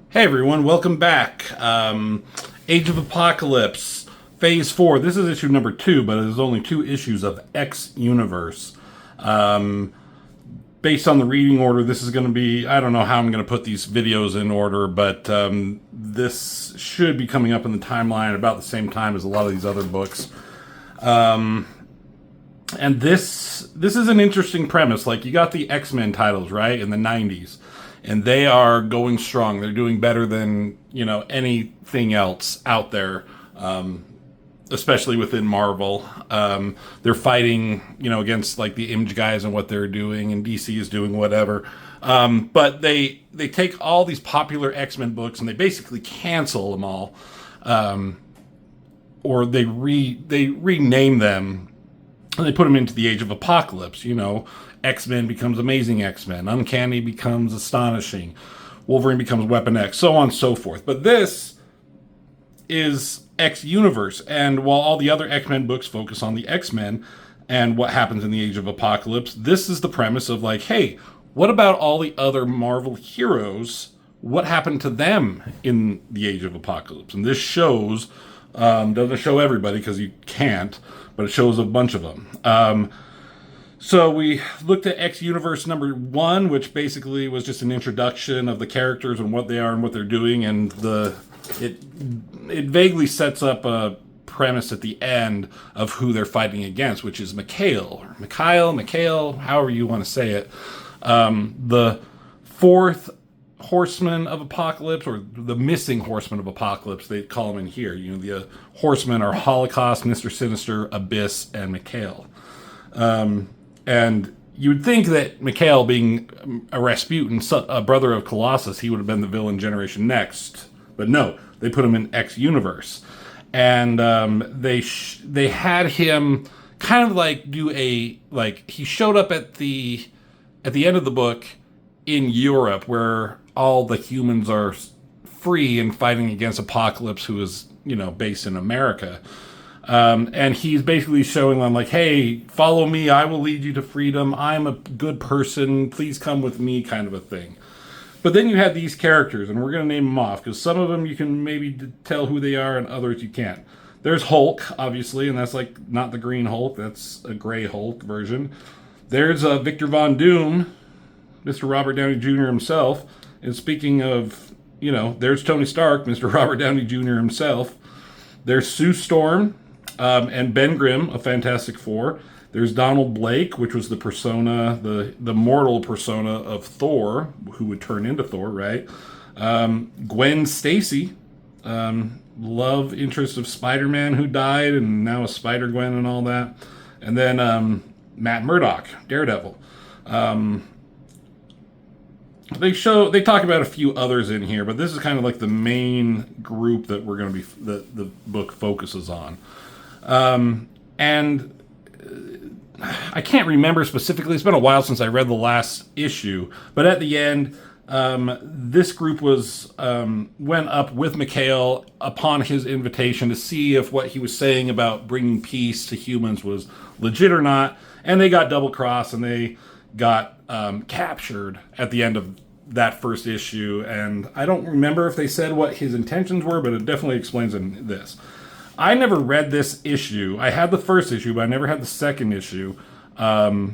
Hey everyone, welcome back. Age of Apocalypse, Phase 4. This is issue number 2, but there's only 2 issues of X Universe. Based on the reading order, this is going to be, I don't know how I'm going to put these videos in order, but this should be coming up in the timeline about the same time as a lot of these other books. And this is an interesting premise. Like, you got the X-Men titles, right, in the 90s. And they are going strong. They're doing better than, anything else out there, especially within Marvel. They're fighting, against like the Image guys and what they're doing, and DC is doing whatever. But they take all these popular X-Men books and they basically cancel them all, or they rename them and they put them into the Age of Apocalypse. X-Men becomes Amazing X-Men. Uncanny becomes Astonishing. Wolverine becomes Weapon X. So on and so forth. But this is X Universe. And while all the other X-Men books focus on the X-Men and what happens in the Age of Apocalypse, this is the premise of like, hey, what about all the other Marvel heroes? What happened to them in the Age of Apocalypse? And this shows, doesn't show everybody because you can't, but it shows a bunch of them. So we looked at X Universe number 1, which basically was just an introduction of the characters and what they are and what they're doing, and it vaguely sets up a premise at the end of who they're fighting against, which is Mikhail, however you want to say it. The fourth Horseman of Apocalypse, or the missing Horseman of Apocalypse, they call him in here. The Horsemen are Holocaust, Mr. Sinister, Abyss, and Mikhail. And you would think that Mikhail, being a Rasputin, a brother of Colossus, he would have been the villain Generation Next. But no, they put him in X Universe. And they had him kind of like do he showed up at the end of the book in Europe, where all the humans are free and fighting against Apocalypse, who is, based in America. And he's basically showing them like, hey, follow me, I will lead you to freedom, I'm a good person, please come with me, kind of a thing. But then you have these characters, and we're going to name them off, because some of them you can maybe tell who they are, and others you can't. There's Hulk, obviously, and that's like not the Green Hulk, that's a Gray Hulk version. There's Victor Von Doom, Mr. Robert Downey Jr. himself. And speaking of, there's Tony Stark, Mr. Robert Downey Jr. himself. There's Sue Storm, and Ben Grimm of Fantastic Four. There's Donald Blake, which was the persona, the mortal persona of Thor, who would turn into Thor, right? Gwen Stacy, love interest of Spider-Man, who died, and now a Spider-Gwen and all that. And then Matt Murdock, Daredevil. They talk about a few others in here, but this is kind of like the main group that we're going to be the book focuses on. And I can't remember specifically. It's been a while since I read the last issue, but at the end, this group went up with Mikhail upon his invitation to see if what he was saying about bringing peace to humans was legit or not, and they got double-crossed and they got captured at the end of that first issue. And I don't remember if they said what his intentions were, but it definitely explains in this. I never read this issue. I had the first issue, but I never had the second issue as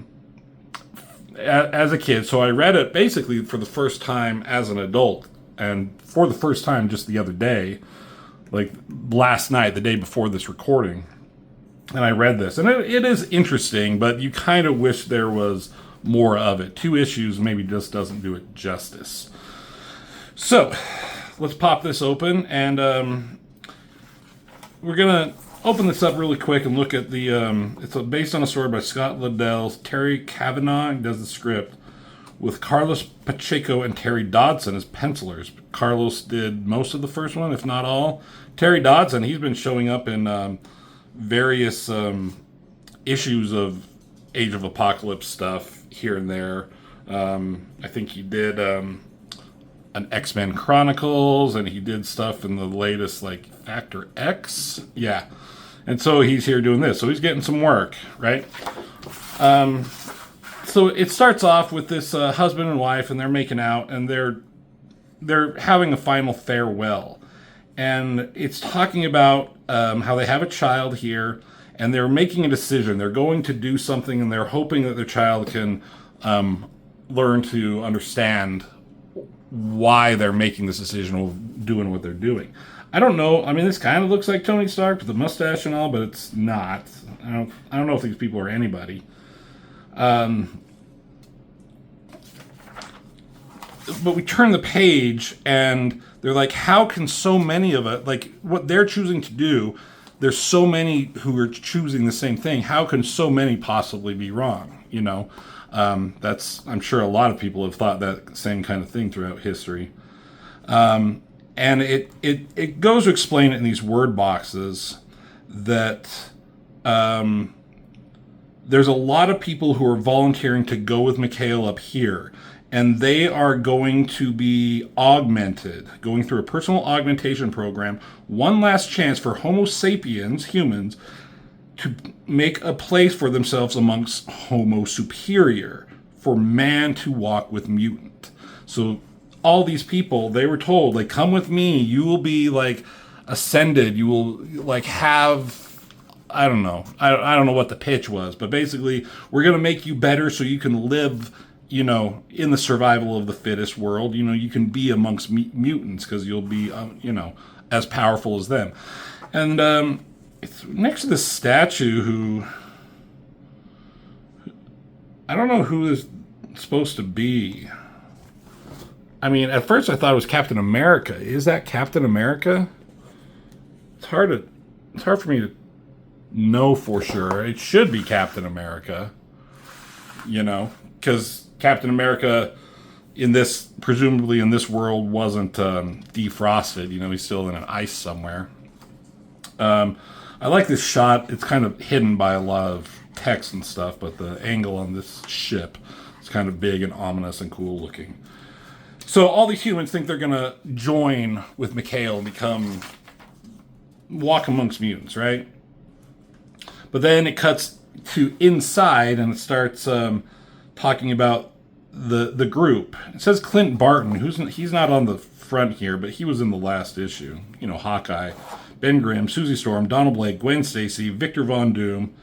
a kid. So I read it basically for the first time as an adult, and for the first time just the other day, like last night, the day before this recording. And I read this, and it is interesting, but you kind of wish there was more of it. 2 issues maybe just doesn't do it justice. So let's pop this open, and we're gonna open this up really quick and look at the it's based on a story by Scott Liddell. Terry Kavanagh does the script, with Carlos Pacheco and Terry Dodson as pencilers. Carlos did most of the first one, if not all. Terry Dodson, he's been showing up in various issues of Age of Apocalypse stuff here and there. I think he did an X-Men Chronicles, and he did stuff in the latest, like, Factor X. Yeah. And so he's here doing this. So he's getting some work, right? So it starts off with this husband and wife, and they're making out, and they're they're having a final farewell, and it's talking about how they have a child here, and they're making a decision. They're going to do something, and they're hoping that their child can learn to understand why they're making this decision of doing what they're doing. I don't know. I mean, this kind of looks like Tony Stark with the mustache and all, but it's not. I don't know if these people are anybody. But we turn the page, and they're like, how can so many of it, like what they're choosing to do, there's so many who are choosing the same thing. How can so many possibly be wrong? You know, I'm sure a lot of people have thought that same kind of thing throughout history. And it goes to explain it in these word boxes that there's a lot of people who are volunteering to go with Mikhail up here, and they are going to be augmented, going through a personal augmentation program, one last chance for Homo sapiens, humans, to make a place for themselves amongst Homo superior, for man to walk with mutant. So all these people, they were told, like, come with me, you will be, like, ascended, you will, like, have, I don't know what the pitch was, but basically, we're going to make you better so you can live, you know, in the survival of the fittest world. You know, you can be amongst mutants because you'll be, you know, as powerful as them. And it's next to this statue who, I don't know who is supposed to be. I mean, at first I thought it was Captain America. Is that Captain America? It's hard for me to know for sure. It should be Captain America, you know, because Captain America presumably in this world wasn't defrosted. You know, he's still in an ice somewhere. I like this shot. It's kind of hidden by a lot of text and stuff, but the angle on this ship is kind of big and ominous and cool looking. So all these humans think they're going to join with Mikhail and walk amongst mutants, right? But then it cuts to inside, and it starts talking about the group. It says Clint Barton, he's not on the front here, but he was in the last issue. You know, Hawkeye, Ben Grimm, Susie Storm, Donald Blake, Gwen Stacy, Victor Von Doom,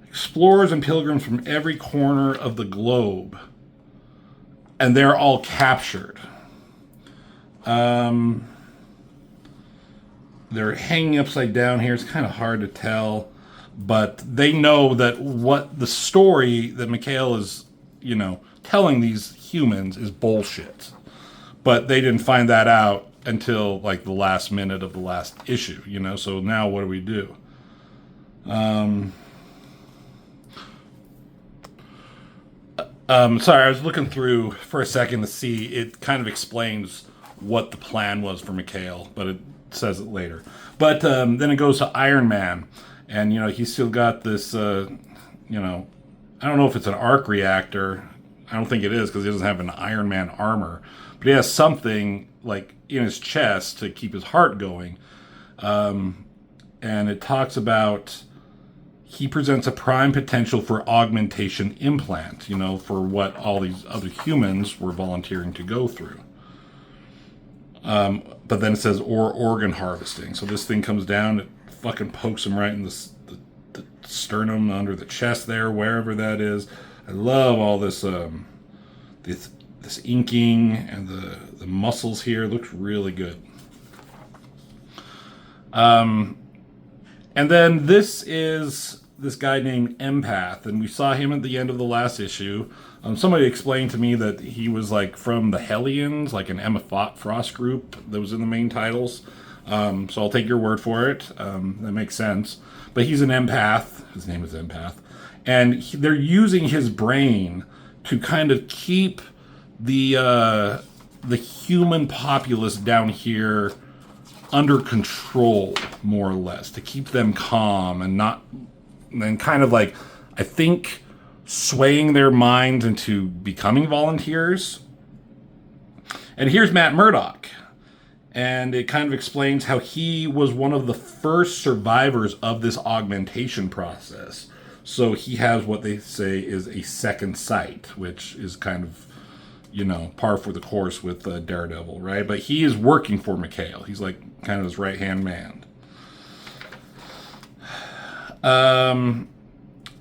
explorers and pilgrims from every corner of the globe. And they're all captured. They're hanging upside down here. It's kind of hard to tell. But they know that what the story that Mikhail is, you know, telling these humans is bullshit. But they didn't find that out until, like, the last minute of the last issue, you know? So now what do we do? Sorry, I was looking through for a second to see. It kind of explains what the plan was for Mikhail, but it says it later. But then it goes to Iron Man, and, you know, he's still got this, you know, I don't know if it's an arc reactor. I don't think it is because he doesn't have an Iron Man armor, but he has something, like, in his chest to keep his heart going. And it talks about he presents a prime potential for augmentation implant, you know, for what all these other humans were volunteering to go through. But then it says, or organ harvesting. So this thing comes down, it fucking pokes him right in the sternum, under the chest there, wherever that is. I love all this, this inking and the muscles here. It looks really good. And then this is this guy named Empath, and we saw him at the end of the last issue. Somebody explained to me that he was, like, from the Hellions, like an Emma Frost group that was in the main titles. So I'll take your word for it. That makes sense. But he's an empath. His name is Empath. And they're using his brain to kind of keep the human populace down here under control, more or less, to keep them calm and kind of, like, I think, swaying their minds into becoming volunteers. And here's Matt Murdock. And it kind of explains how he was one of the first survivors of this augmentation process. So he has what they say is a second sight, which is kind of, par for the course with Daredevil, right? But he is working for Mikhail. He's like kind of his right-hand man.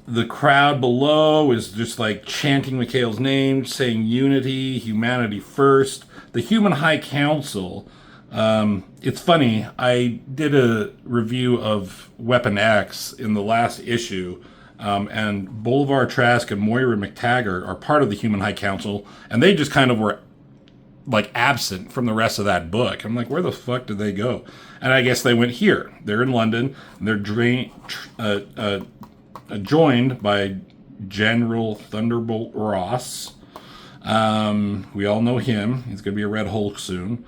The crowd below is just like chanting Mikhail's name, saying unity, humanity first. The Human High Council, it's funny, I did a review of Weapon X in the last issue, and Bolivar Trask and Moira McTaggart are part of the Human High Council, and they just kind of were like absent from the rest of that book. I'm like, where the fuck did they go? And I guess they went here. They're in London, and they're joined by General Thunderbolt Ross. We all know him. He's going to be a Red Hulk soon.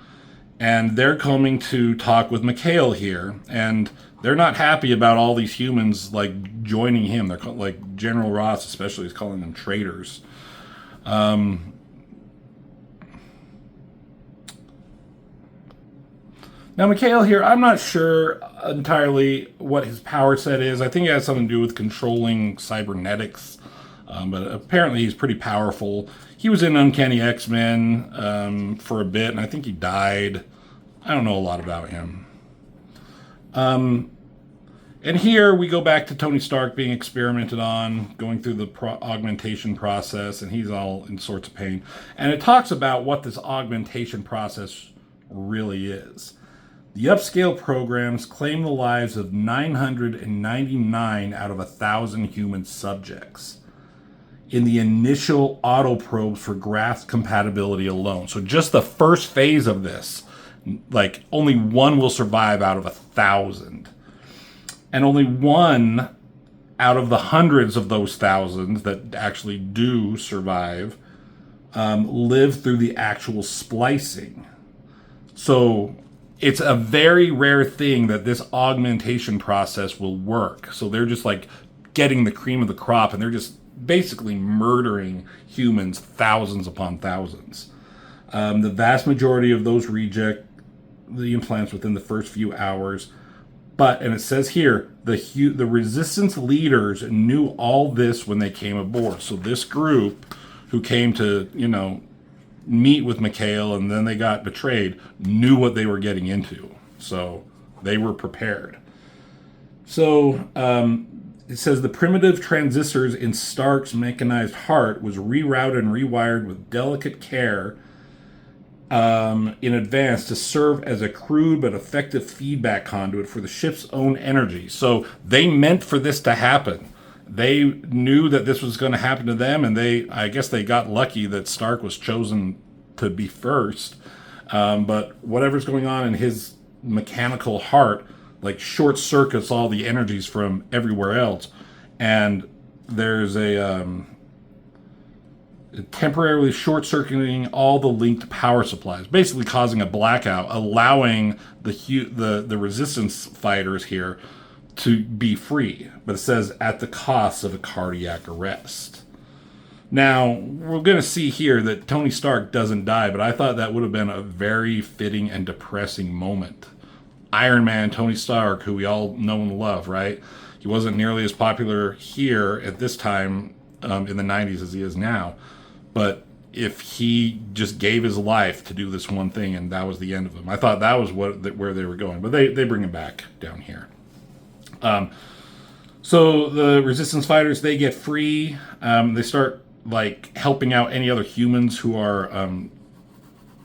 And they're coming to talk with Mikhail here. And they're not happy about all these humans, like, joining him. They're like, General Ross especially is calling them traitors. Now, Mikhail here, I'm not sure entirely what his power set is. I think it has something to do with controlling cybernetics. But apparently he's pretty powerful. He was in Uncanny X-Men for a bit, and I think he died. I don't know a lot about him. And here we go back to Tony Stark being experimented on, going through the augmentation process, and he's all in sorts of pain. And it talks about what this augmentation process really is. The upscale programs claim the lives of 999 out of 1,000 human subjects in the initial autoprobes for graft compatibility alone. So just the first phase of this, like, only one will survive out of 1,000. And only one out of the hundreds of those thousands that actually do survive live through the actual splicing. So it's a very rare thing that this augmentation process will work. So they're just like getting the cream of the crop, and they're just basically murdering humans thousands upon thousands. The vast majority of those reject the implants within the first few hours. But, and it says here, the resistance leaders knew all this when they came aboard. So this group who came to, meet with Mikhail and then they got betrayed knew what they were getting into. So they were prepared. So it says the primitive transistors in Stark's mechanized heart was rerouted and rewired with delicate care in advance to serve as a crude but effective feedback conduit for the ship's own energy. So they meant for this to happen. They knew that this was going to happen to them, and I guess they got lucky that Stark was chosen to be first. But whatever's going on in his mechanical heart, like, short circuits all the energies from everywhere else. And there's a temporarily short-circuiting all the linked power supplies, basically causing a blackout, allowing the resistance fighters here to be free. But it says at the cost of a cardiac arrest. Now, we're going to see here that Tony Stark doesn't die, but I thought that would have been a very fitting and depressing moment. Iron Man, Tony Stark, who we all know and love, right? He wasn't nearly as popular here at this time in the 90s as he is now. But if he just gave his life to do this one thing and that was the end of him, I thought that was where they were going. But they bring him back down here. So the resistance fighters, they get free. They start like helping out any other humans who are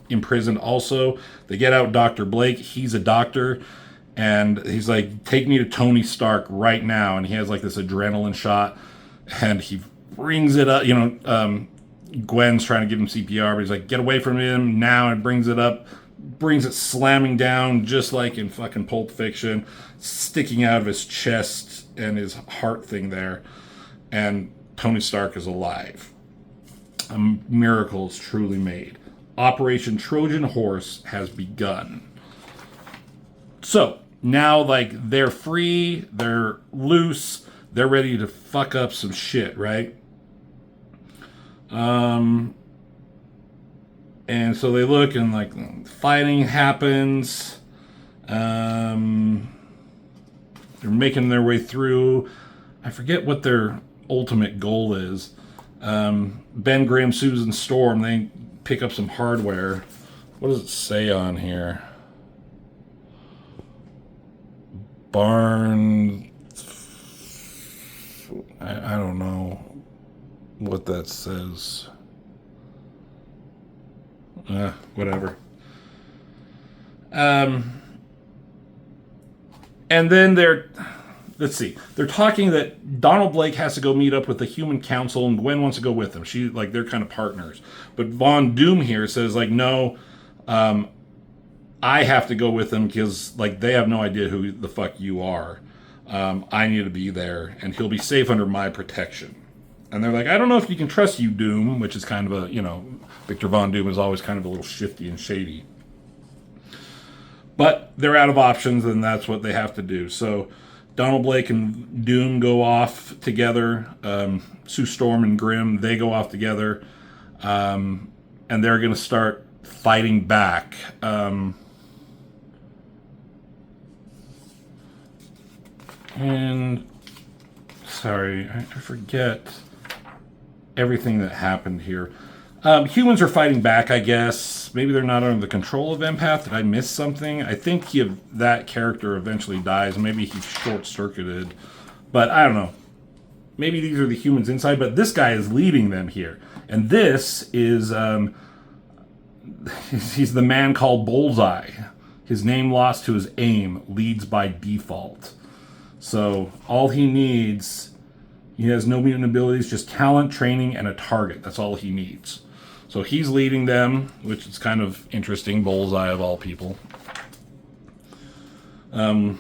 imprisoned also. They get out Dr. Blake. He's a doctor. And he's like, take me to Tony Stark right now. And he has like this adrenaline shot. And he brings it up. Gwen's trying to give him CPR. But he's like, get away from him now. And brings it up. Brings it slamming down just like in fucking Pulp Fiction. Sticking out of his chest and his heart thing there. And Tony Stark is alive. A miracle is truly made. Operation Trojan Horse has begun. So, now, like, they're free, they're loose, they're ready to fuck up some shit, right? And so they look and, like, fighting happens. They're making their way through. I forget what their ultimate goal is. Ben Grimm, Susan Storm, pick up some hardware. What does it say on here? Barn. I don't know what that says. Whatever. And then let's see, they're talking that Donald Blake has to go meet up with the Human Council, and Gwen wants to go with them. They're kind of partners. But Von Doom here says, like, no, I have to go with them because, like, they have no idea who the fuck you are. I need to be there, and he'll be safe under my protection. And they're like, I don't know if you can trust you, Doom, which is kind of Victor Von Doom is always kind of a little shifty and shady. But they're out of options, and that's what they have to do. So Donald Blake and Doom go off together. Sue Storm and Grimm, they go off together. And they're going to start fighting back. And sorry, I forget everything that happened here. Humans are fighting back, I guess. Maybe they're not under the control of Empath. Did I miss something? I think that character eventually dies. Maybe he's short-circuited. But I don't know. Maybe these are the humans inside, but this guy is leading them here. And this is... he's the man called Bullseye. His name lost to his aim leads by default. So all he needs... He has no mutant abilities, just talent, training, and a target. That's all he needs. So he's leading them, which is kind of interesting. Bullseye of all people. So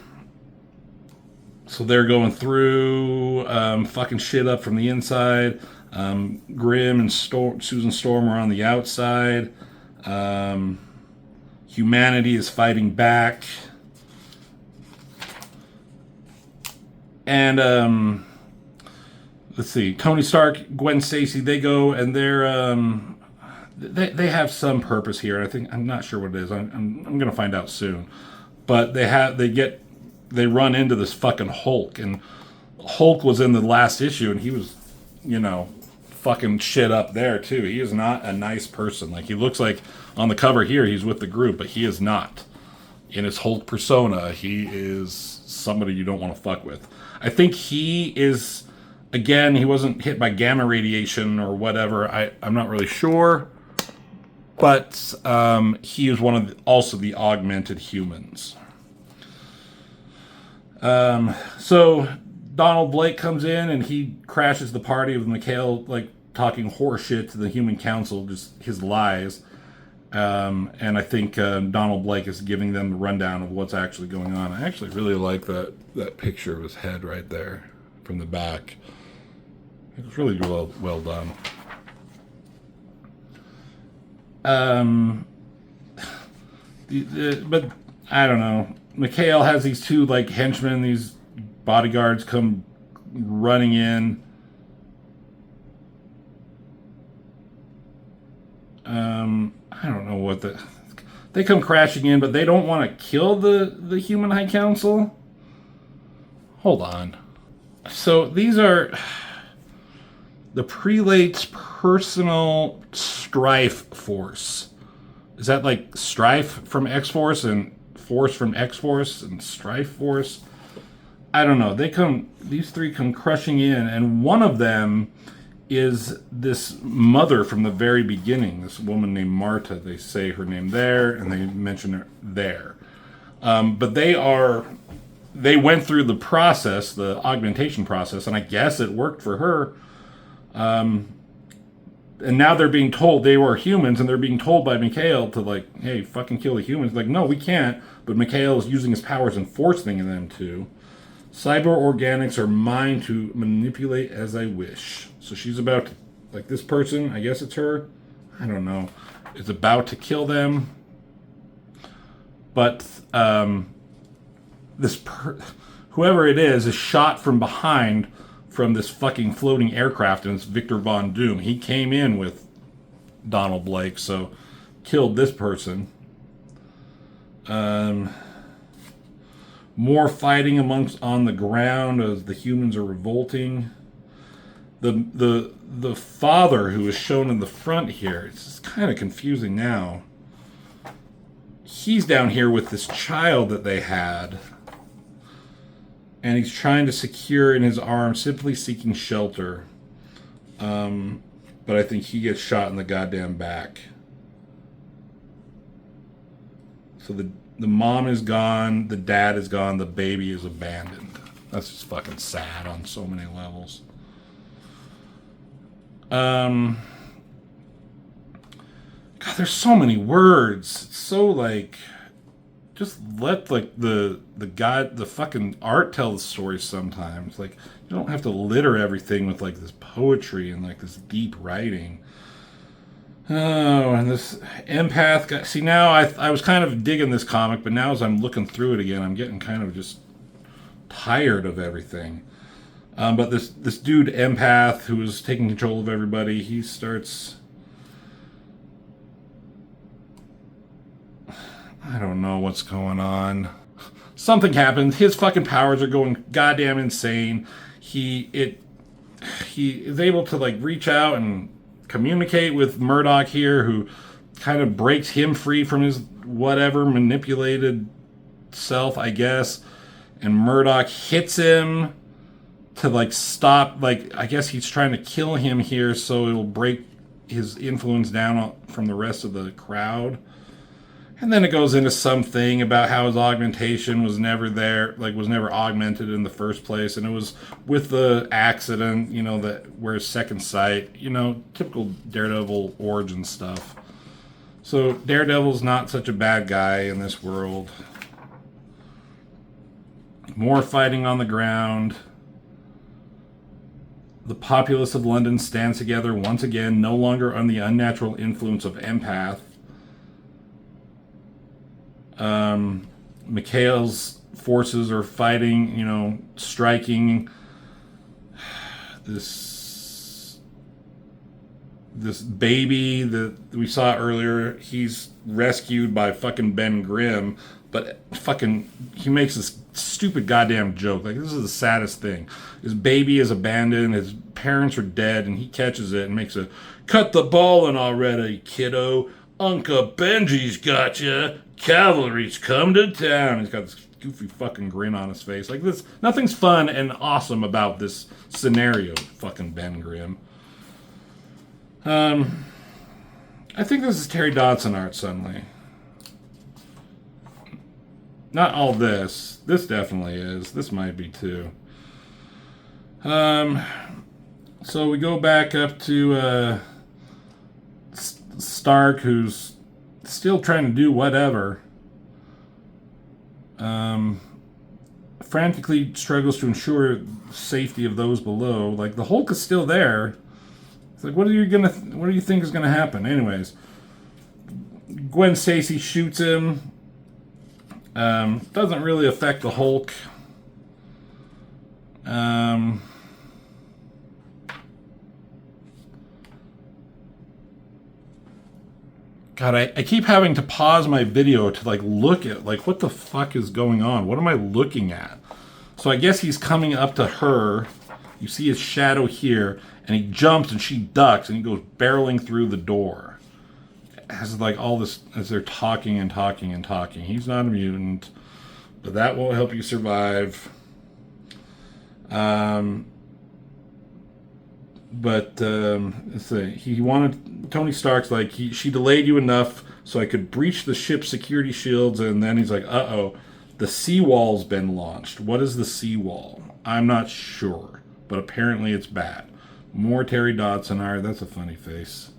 they're going through, fucking shit up from the inside. Grimm and Susan Storm are on the outside. Humanity is fighting back. And, let's see, Tony Stark, Gwen Stacy, they go and they're they have some purpose here. I'm not sure what it is. I'm going to find out soon. But they run into this fucking Hulk, and Hulk was in the last issue, and he was, fucking shit up there too. He is not a nice person. Like, he looks like on the cover here he's with the group, but he is not. In his Hulk persona, he is somebody you don't want to fuck with. I think he is. Again, he wasn't hit by gamma radiation or whatever. I'm not really sure. But he is one of also the augmented humans. So Donald Blake comes in and he crashes the party with Mikhail, like, talking horse shit to the Human Council, just his lies. And I think Donald Blake is giving them the rundown of what's actually going on. I actually really like that picture of his head right there from the back. It was really well done. But I don't know. Mikhail has these two, like, henchmen, these bodyguards come running in. I don't know what they come crashing in, but they don't want to kill the Human High Council. Hold on. So these are the prelate's personal strife force. Is that like strife from X-Force and force from X-Force and strife force? I don't know. These three come crushing in, and one of them is this mother from the very beginning, this woman named Marta. They say her name there, and they mention her there. But they went through the process, the augmentation process, and I guess it worked for her. And now they're being told they were humans, and they're being told by Mikhail to, like, hey, fucking kill the humans. Like, no, we can't. But Mikhail is using his powers and forcing them to. Cyber organics are mine to manipulate as I wish. So she's about to, like, this person, I guess it's her, I don't know, is about to kill them. But whoever it is shot from behind from this fucking floating aircraft, and it's Victor Von Doom. He came in with Donald Blake, so killed this person. More fighting on the ground as the humans are revolting. The father who is shown in the front here, it's kind of confusing now. He's down here with this child that they had, and he's trying to secure in his arms, simply seeking shelter. But I think he gets shot in the goddamn back. So the mom is gone, the dad is gone, the baby is abandoned. That's just fucking sad on so many levels. God, there's so many words. It's so like, just let like the fucking art tell the story sometimes. Like, you don't have to litter everything with like this poetry and like this deep writing. Oh, and this empath guy. See, now I was kind of digging this comic, but now as I'm looking through it again, I'm getting kind of just tired of everything. But this dude empath who is taking control of everybody, he starts, I don't know what's going on. Something happens. His fucking powers are going goddamn insane. He is able to like reach out and communicate with Murdoch here, who kind of breaks him free from his whatever manipulated self, I guess. And Murdoch hits him to like stop, like, I guess he's trying to kill him here so it'll break his influence down from the rest of the crowd. And then it goes into something about how his augmentation was never there, like was never augmented in the first place, and it was with the accident, you know, that where his second sight, you know, typical Daredevil origin stuff. So Daredevil's not such a bad guy in this world. More fighting on the ground. The populace of London stands together once again, no longer under the unnatural influence of empath. Mikhail's forces are fighting, you know, striking this baby that we saw earlier. He's rescued by fucking Ben Grimm, but fucking he makes this stupid goddamn joke. Like, this is the saddest thing. His baby is abandoned, his parents are dead, and he catches it and makes a cut the ballin' already, kiddo. Uncle Benji's got ya. Cavalry's come to town. He's got this goofy fucking grin on his face. Like, this, nothing's fun and awesome about this scenario, fucking Ben Grimm. I think this is Terry Dodson art suddenly. Not all this. This definitely is. This might be too. So we go back up to Stark, who's still trying to do whatever. Frantically struggles to ensure safety of those below. Like, the Hulk is still there. It's like, what do you think is gonna happen? Anyways, Gwen Stacy shoots him. Doesn't really affect the Hulk. God, I keep having to pause my video to like look at like what the fuck is going on. What am I looking at? So I guess he's coming up to her. You see his shadow here, and he jumps and she ducks and he goes barreling through the door. As like all this, as they're talking and talking and talking. He's not a mutant, but that won't help you survive. But let's see. He wanted, Tony Stark's like, she delayed you enough so I could breach the ship's security shields, and then he's like, uh-oh, the seawall's been launched. What is the seawall? I'm not sure, but apparently it's bad. More Terry Dodson art. That's a funny face.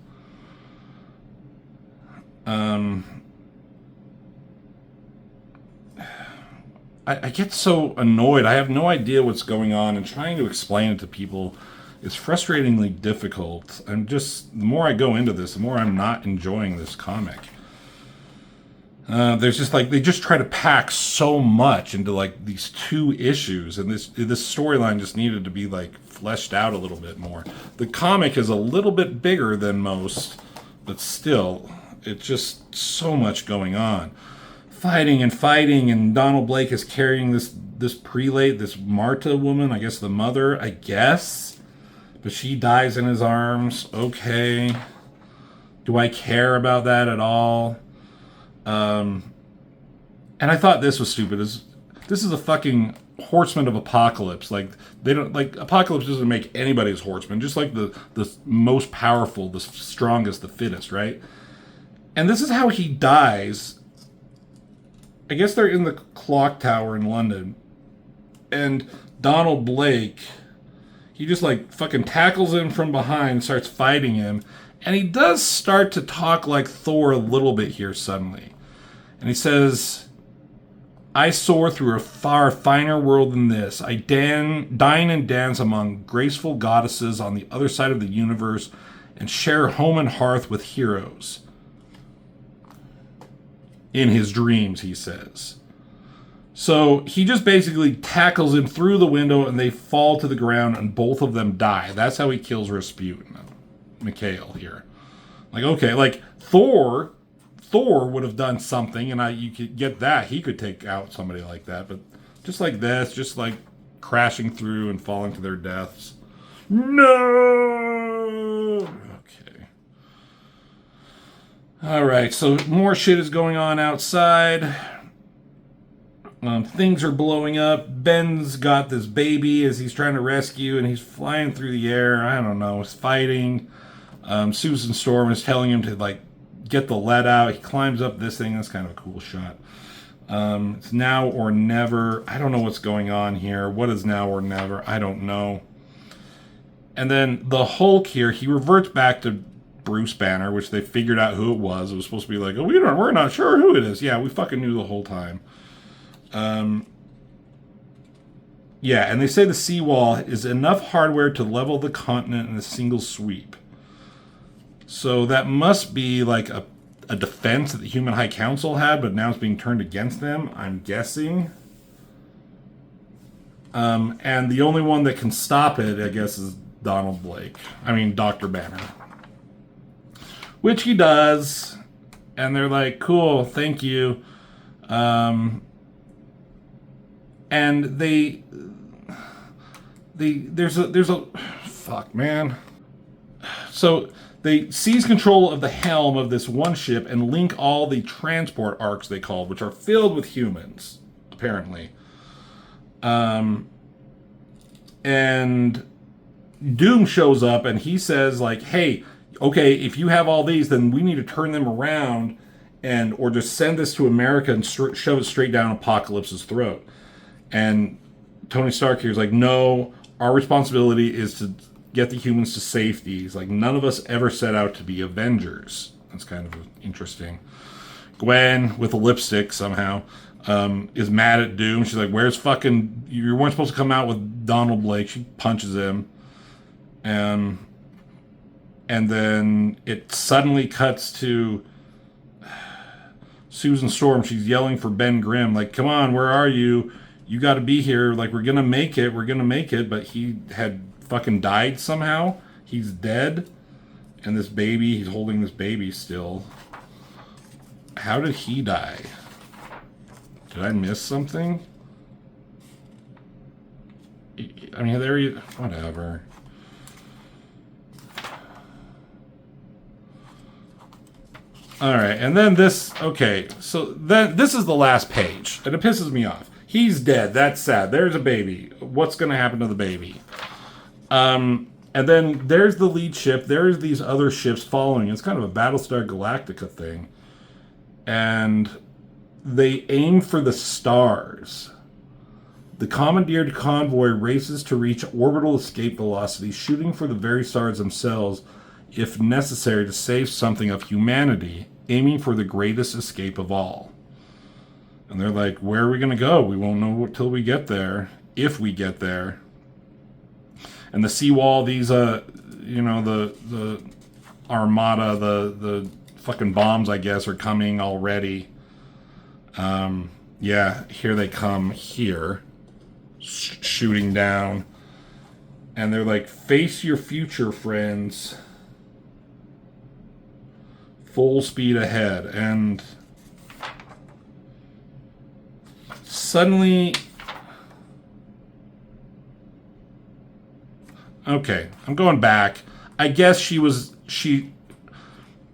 I get so annoyed. I have no idea what's going on, and trying to explain it to people is frustratingly difficult. I'm just, the more I go into this, the more I'm not enjoying this comic. There's just like, they just try to pack so much into like these two issues, and this storyline just needed to be like fleshed out a little bit more. The comic is a little bit bigger than most, but still, it's just so much going on. Fighting, and Donald Blake is carrying this prelate, this Marta woman, I guess the mother, I guess. But she dies in his arms. Okay. Do I care about that at all? And I thought this was stupid. This is a fucking Horseman of Apocalypse. Like they don't like Apocalypse doesn't make anybody as horseman. Just like the most powerful, the strongest, the fittest, right? And this is how he dies. I guess they're in the clock tower in London, and Donald Blake, he just like fucking tackles him from behind, starts fighting him, and he does start to talk like Thor a little bit here suddenly. And he says, I soar through a far finer world than this. I dine and dance among graceful goddesses on the other side of the universe and share home and hearth with heroes. In his dreams, he says. So he just basically tackles him through the window and they fall to the ground and both of them die. That's how he kills Rasputin. Mikhail here. Like, okay, like Thor would have done something, and you could get that. He could take out somebody like that, but just like this, just like crashing through and falling to their deaths. No! Okay. Alright, so more shit is going on outside. Things are blowing up. Ben's got this baby as he's trying to rescue, and he's flying through the air. I don't know, he's fighting. Susan Storm is telling him to, like, get the lead out. He climbs up this thing. That's kind of a cool shot. It's now or never. I don't know what's going on here. What is now or never? I don't know. And then the Hulk here, he reverts back to Bruce Banner, which they figured out who it was. It was supposed to be like, oh, we're not sure who it is. Yeah, we fucking knew the whole time. Yeah, and they say the seawall is enough hardware to level the continent in a single sweep. So that must be like a defense that the Human High Council had, but now it's being turned against them, I'm guessing. And the only one that can stop it, I guess, is Donald Blake. I mean, Dr. Banner. Which he does. And they're like, cool, thank you. And there's a fuck, man. So they seize control of the helm of this one ship and link all the transport arcs, they call, which are filled with humans, apparently. And Doom shows up and he says, like, hey, okay, if you have all these, then we need to turn them around or just send this to America and shove it straight down Apocalypse's throat. And Tony Stark here is like, no, our responsibility is to get the humans to safety. He's like, none of us ever set out to be Avengers. That's kind of interesting. Gwen, with a lipstick somehow, is mad at Doom. She's like, where's fucking... You weren't supposed to come out with Donald Blake. She punches him. And then it suddenly cuts to Susan Storm. She's yelling for Ben Grimm. Like, come on, where are you? You got to be here. Like, we're going to make it. We're going to make it. But he had fucking died somehow. He's dead. And this baby, he's holding this baby still. How did he die? Did I miss something? I mean, there you... Whatever. Alright, and then this... Okay, so then this is the last page. And it pisses me off. He's dead. That's sad. There's a baby. What's going to happen to the baby? And then there's the lead ship. There's these other ships following. It's kind of a Battlestar Galactica thing. And they aim for the stars. The commandeered convoy races to reach orbital escape velocity, shooting for the very stars themselves, if necessary, to save something of humanity, aiming for the greatest escape of all. And they're like, where are we going to go? We won't know till we get there, if we get there. And the seawall, these, the armada, the fucking bombs, I guess, are coming already. Yeah, here they come here, shooting down. And they're like, face your future, friends. Full speed ahead. And suddenly... Okay, I'm going back. I guess she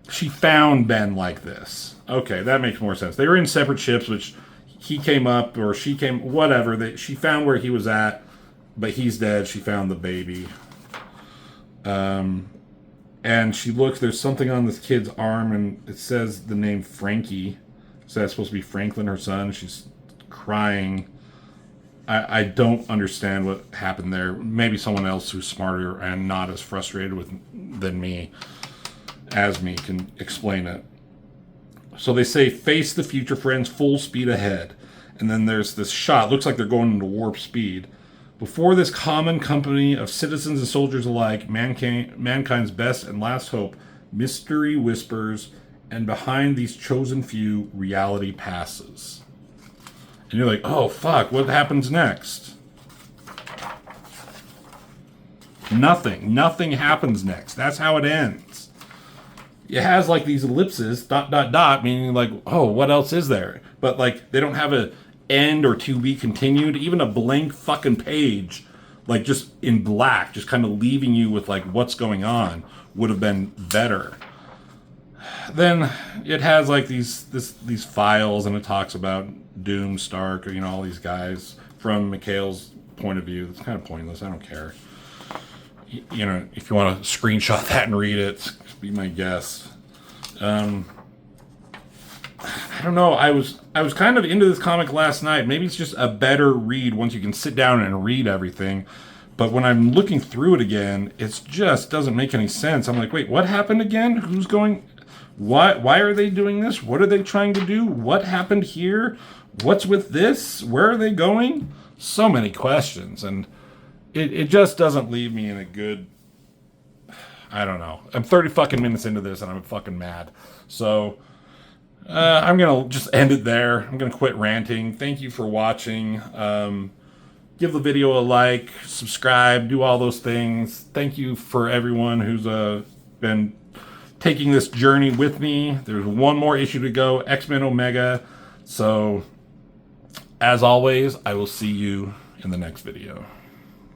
found Ben like this. Okay, that makes more sense. They were in separate ships, which he came up or she came, whatever. She found where he was at, but he's dead. She found the baby. And she looks, there's something on this kid's arm, and it says the name Frankie. So that's supposed to be Franklin, her son. She's crying. I don't understand what happened there. Maybe someone else who's smarter and not as frustrated than me can explain it. So they say, face the future, friends, full speed ahead. And then there's this shot. Looks like they're going into warp speed. Before this common company of citizens and soldiers alike, mankind's best and last hope, mystery whispers, and behind these chosen few, reality passes. And you're like, oh, fuck, what happens next? Nothing. Nothing happens next. That's how it ends. It has, like, these ellipses, ... meaning, like, oh, what else is there? But, like, they don't have a end or to be continued. Even a blank fucking page, like, just in black, just kind of leaving you with, like, what's going on would have been better. Then it has, like, these files, and it talks about Doom, Stark, or, all these guys from Mikhail's point of view. It's kind of pointless. I don't care. If you want to screenshot that and read it, be my guest. I don't know. I was kind of into this comic last night. Maybe it's just a better read once you can sit down and read everything. But when I'm looking through it again, it just doesn't make any sense. I'm like, wait, what happened again? Who's going? Why are they doing this? What are they trying to do? What happened here? What's with this? Where are they going? So many questions, and it just doesn't leave me in a good... I don't know. I'm 30 fucking minutes into this, and I'm fucking mad. So, I'm going to just end it there. I'm going to quit ranting. Thank you for watching. Give the video a like, subscribe, do all those things. Thank you for everyone who's been taking this journey with me. There's one more issue to go, X-Men Omega. So, as always, I will see you in the next video.